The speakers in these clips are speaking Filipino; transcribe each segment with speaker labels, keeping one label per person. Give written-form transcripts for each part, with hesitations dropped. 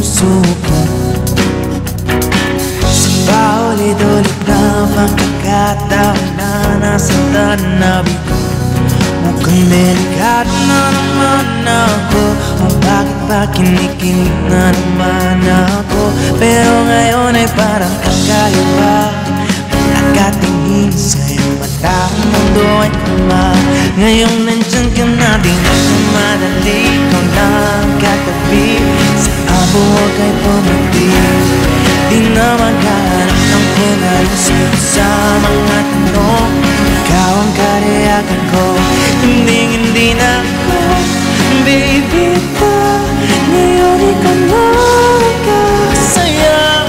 Speaker 1: puso ko. Sa paulit-ulit na pagkakataon na nasaktan na bigo, mukhang delikado na naman ako. Kung bakit ba kinikilig na naman ako. Pero ngayon ay parang kakaiba. Nakatingin sa'yo mata ang mundo ay tama. Ngayong nandyan ka na, di na madali. Ikaw na ang katabi, saan buwag ay pumati. Di na maghanap ng kung sa mga tanong. Ikaw ang kariyakan ko, hindi na ako. Baby pa, ngayon ikaw na kasaya.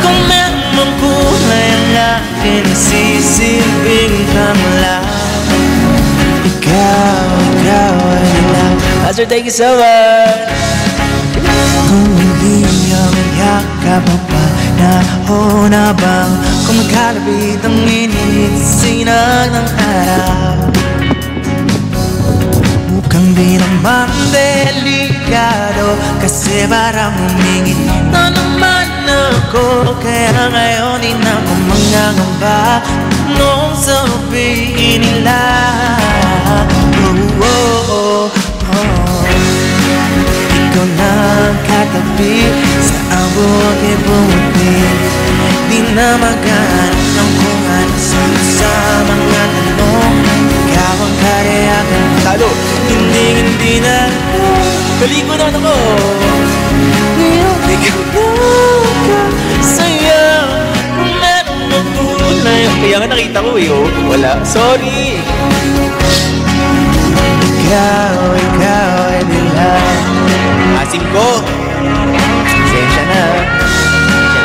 Speaker 1: Kung meron kulay ang akin, sisilbing kang lang. Ikaw ay lang. Master, thank you so much. Kung hindi ang yakap mo pa, nahon na bang kumakalapit ang init sa sinag ng araw? Mukhang di naman delikado, kasi parang humingit na naman ako. Kaya ngayon di na ako mangangamba nung sabihin nila. Ikaw na ang katabi, saan buwag ay bumuti. Di na maghanap ng kung ano sa mga tanong. Ikaw ang kariyakan talo, hindi na baligo na ako. Ngayon ikaw na kasaya. Kung meron ng kulay. Kaya nga nakita ko wala, sorry. Ikaw ay dilang. Asim ko. Sensya na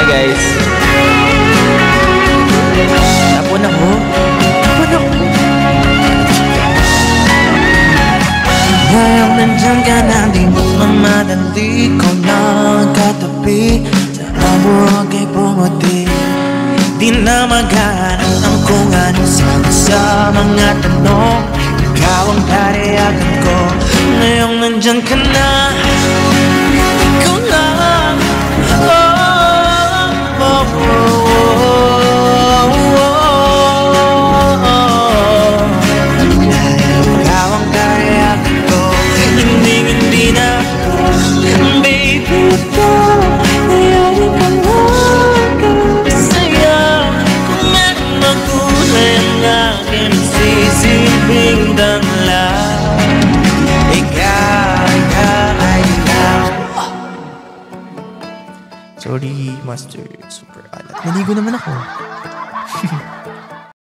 Speaker 1: guys. Tapon ako. Ngayon nandyan ka na, di mo mamadali. Ikaw na ang katabi, sa buwag ay pumuti. Di na maghanap ng kung ano sa mga tanong. Ikaw ang kariyakan ko, ngayong nandyan ka na. Ikaw lang. Ikaw ang kariyakan ko, hindi na. Baby ko, ngayon ikaw lang kasaya. Kung meron magkulay ang akin, sisilbing danglad. Ikaw ay ikaw. Sorry, Master. Super alat. Naligo naman ako.